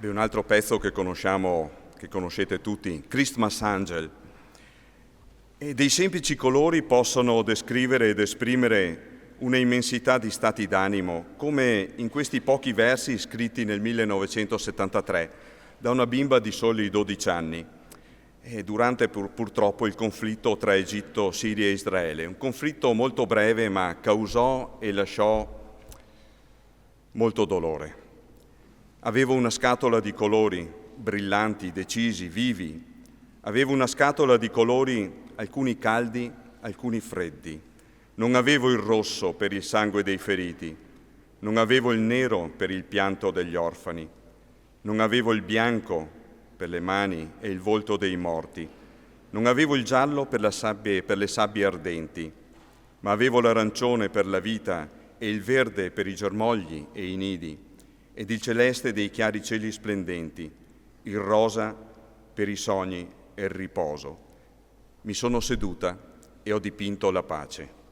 un altro pezzo che conoscete tutti, Christmas Angel. E dei semplici colori possono descrivere ed esprimere una immensità di stati d'animo, come in questi pochi versi scritti nel 1973 da una bimba di soli 12 anni, durante purtroppo il conflitto tra Egitto, Siria e Israele. Un conflitto molto breve, ma causò e lasciò molto dolore. Avevo una scatola di colori brillanti, decisi, vivi. Avevo una scatola di colori, alcuni caldi, alcuni freddi. Non avevo il rosso per il sangue dei feriti, non avevo il nero per il pianto degli orfani, non avevo il bianco per le mani e il volto dei morti, non avevo il giallo per le sabbie ardenti, ma avevo l'arancione per la vita e il verde per i germogli e i nidi, ed il celeste dei chiari cieli splendenti, il rosa per i sogni e il riposo. Mi sono seduta e ho dipinto la pace.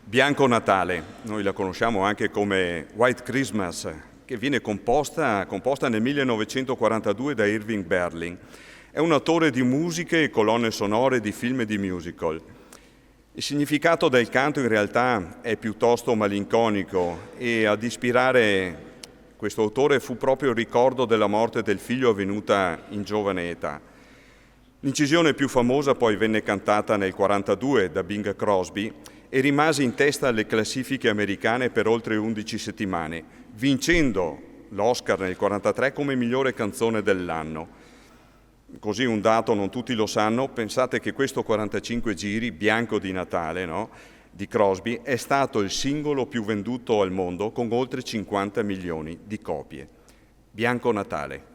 Bianco Natale, noi la conosciamo anche come White Christmas, che viene composta nel 1942 da Irving Berlin. È un autore di musiche e colonne sonore di film e di musical. Il significato del canto in realtà è piuttosto malinconico e ad ispirare questo autore fu proprio il ricordo della morte del figlio avvenuta in giovane età. L'incisione più famosa poi venne cantata nel 1942 da Bing Crosby e rimase in testa alle classifiche americane per oltre 11 settimane, vincendo l'Oscar nel 1943 come migliore canzone dell'anno. Così un dato, non tutti lo sanno, pensate che questo 45 giri, Bianco di Natale, no, di Crosby, è stato il singolo più venduto al mondo con oltre 50 milioni di copie. Bianco Natale.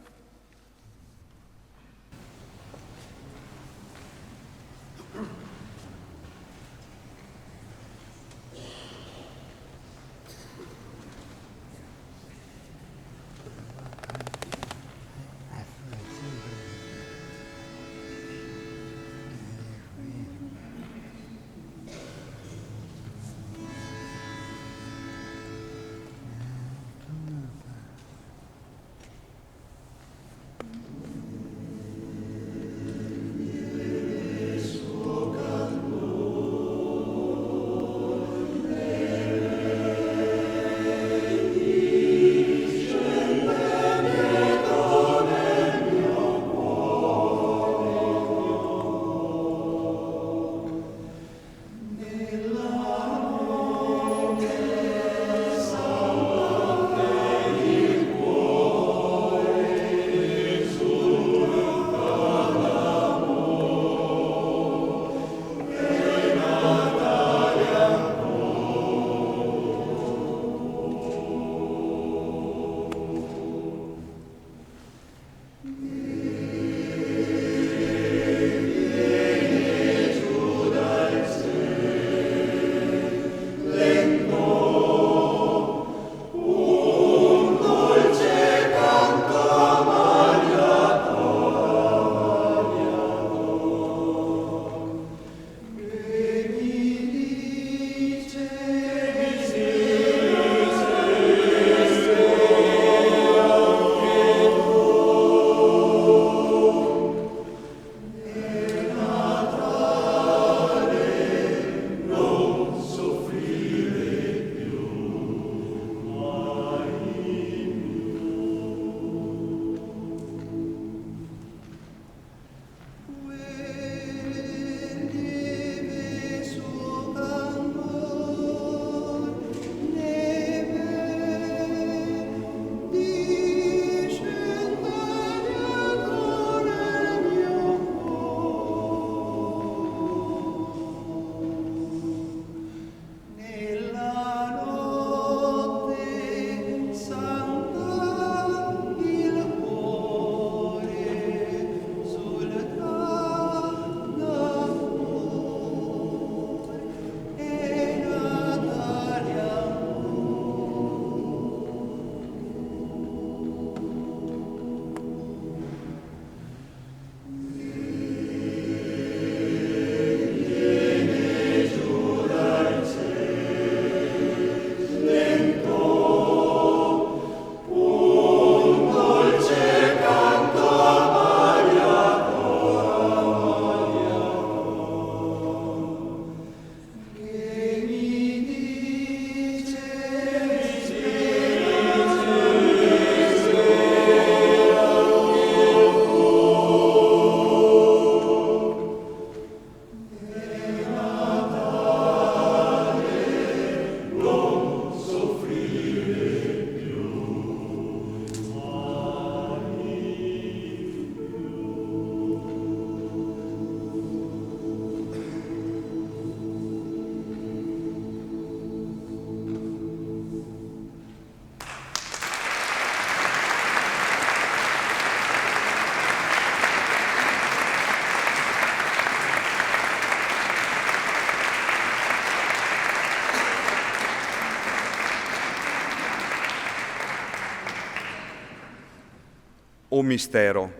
O Mistero,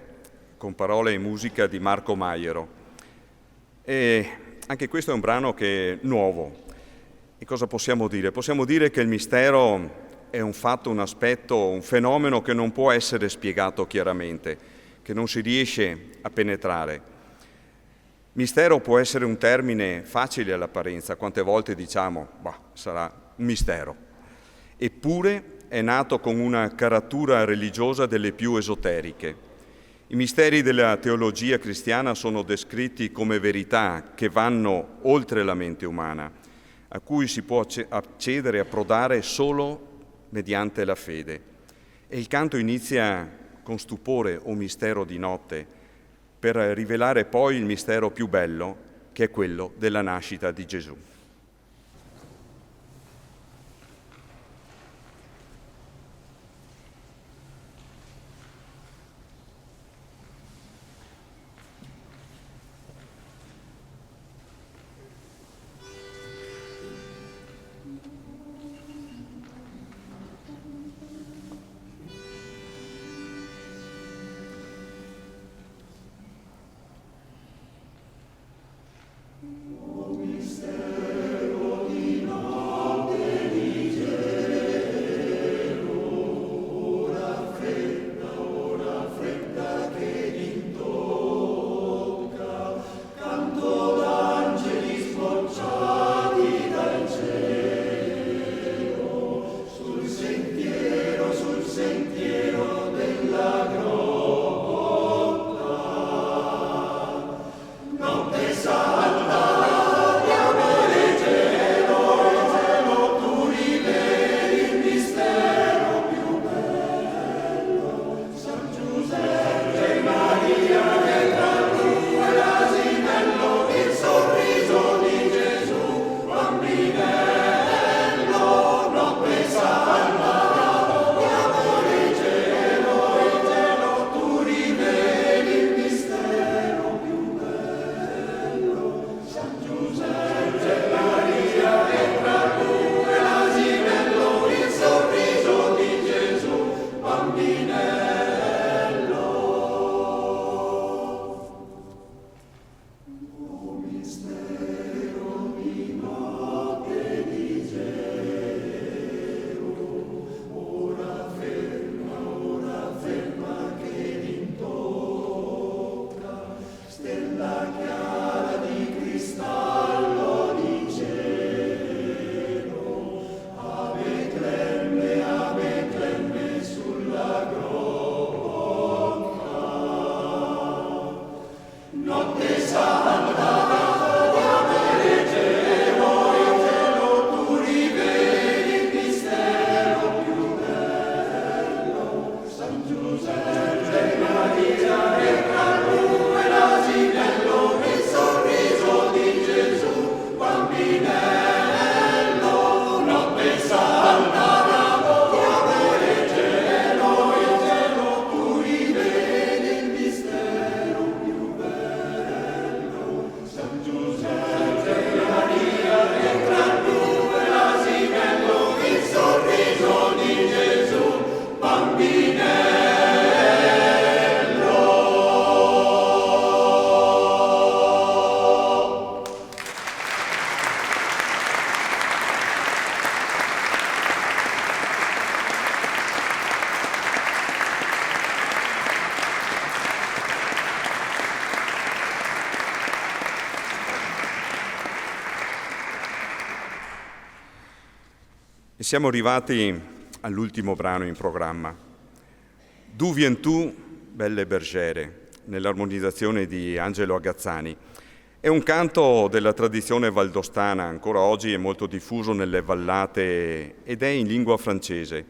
con parole e musica di Marco Maiero. E anche questo è un brano che è nuovo. E cosa possiamo dire? Possiamo dire che il mistero è un fatto, un aspetto, un fenomeno che non può essere spiegato chiaramente, che non si riesce a penetrare. Mistero può essere un termine facile all'apparenza, quante volte diciamo, sarà un mistero. Eppure è nato con una caratura religiosa delle più esoteriche. I misteri della teologia cristiana sono descritti come verità che vanno oltre la mente umana, a cui si può accedere e approdare solo mediante la fede. E il canto inizia con stupore o mistero di notte, per rivelare poi il mistero più bello, che è quello della nascita di Gesù. E siamo arrivati all'ultimo brano in programma. Du vien tu, belle bergere, nell'armonizzazione di Angelo Agazzani. È un canto della tradizione valdostana, ancora oggi è molto diffuso nelle vallate ed è in lingua francese.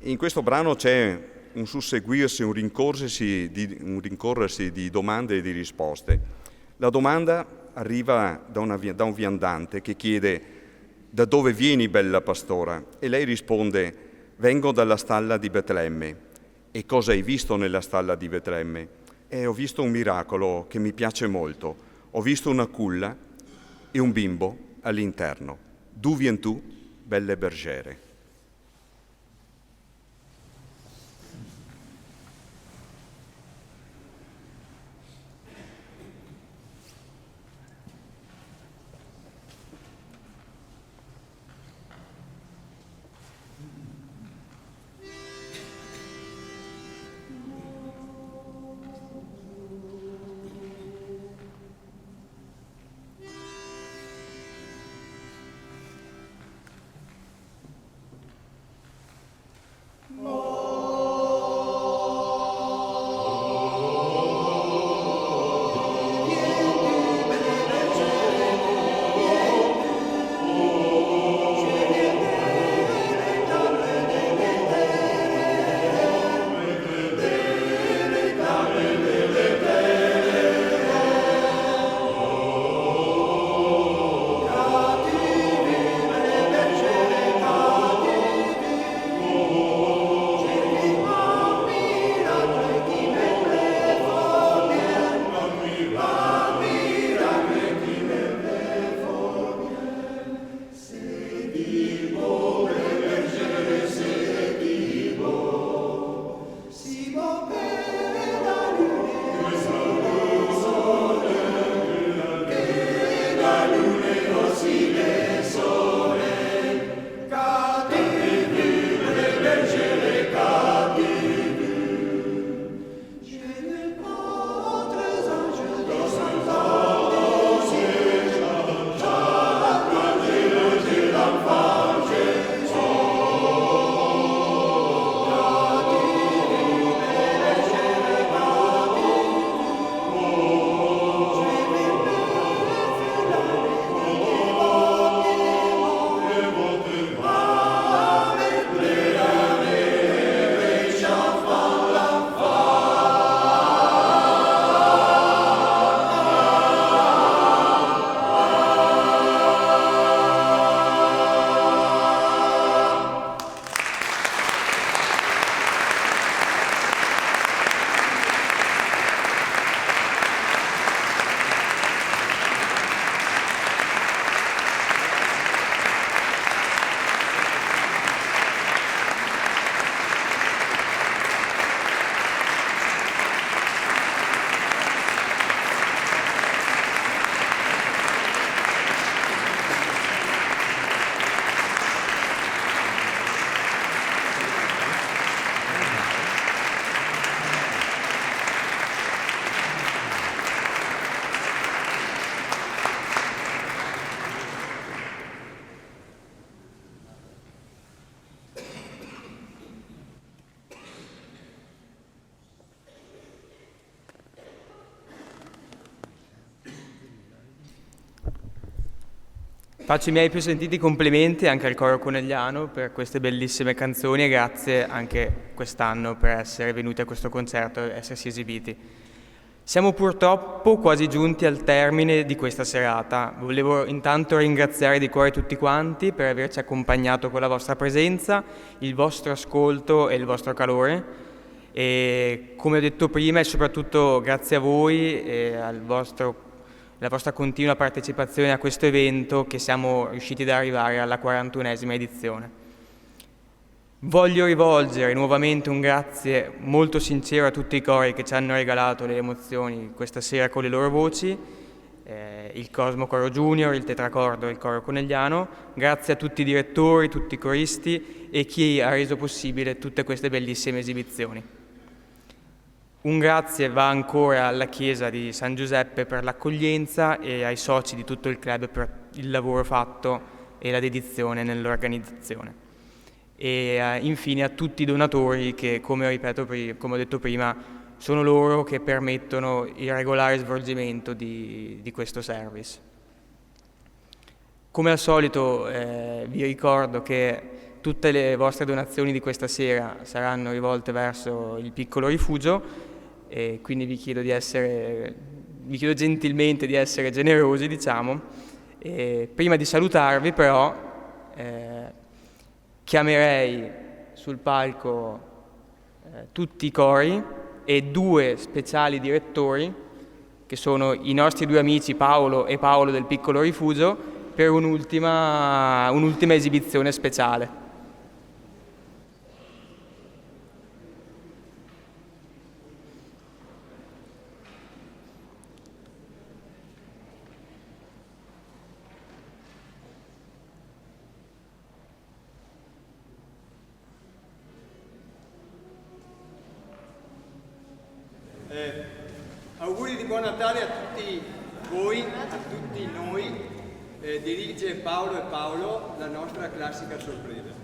In questo brano c'è un susseguirsi, un rincorrersi di domande e di risposte. La domanda arriva da un viandante che chiede: da dove vieni, bella pastora? E lei risponde: vengo dalla stalla di Betlemme. E cosa hai visto nella stalla di Betlemme? Ho visto un miracolo che mi piace molto. Ho visto una culla e un bimbo all'interno. Du vien tu, belle bergere. Faccio i miei più sentiti complimenti anche al coro Conegliano per queste bellissime canzoni e grazie anche quest'anno per essere venuti a questo concerto e essersi esibiti. Siamo purtroppo quasi giunti al termine di questa serata. Volevo intanto ringraziare di cuore tutti quanti per averci accompagnato con la vostra presenza, il vostro ascolto e il vostro calore. E come ho detto prima, e soprattutto grazie a voi e alla vostra continua partecipazione a questo evento che siamo riusciti ad arrivare alla 41esima edizione. Voglio rivolgere nuovamente un grazie molto sincero a tutti i cori che ci hanno regalato le emozioni questa sera con le loro voci, il Cosmo Coro Junior, il Tetracordo e il Coro Conegliano. Grazie a tutti i direttori, tutti i coristi e chi ha reso possibile tutte queste bellissime esibizioni. Un grazie va ancora alla Chiesa di San Giuseppe per l'accoglienza e ai soci di tutto il club per il lavoro fatto e la dedizione nell'organizzazione. E infine a tutti i donatori che, come ho detto prima, sono loro che permettono il regolare svolgimento di questo service. Come al solito vi ricordo che tutte le vostre donazioni di questa sera saranno rivolte verso il piccolo rifugio e quindi vi chiedo gentilmente di essere generosi, diciamo. E prima di salutarvi però chiamerei sul palco tutti i cori e 2 speciali direttori che sono i nostri 2 amici Paolo e Paolo del Piccolo Rifugio per un'ultima esibizione speciale. Auguri di buon Natale a tutti voi, a tutti noi. Dirige Paolo e Paolo, la nostra classica sorpresa.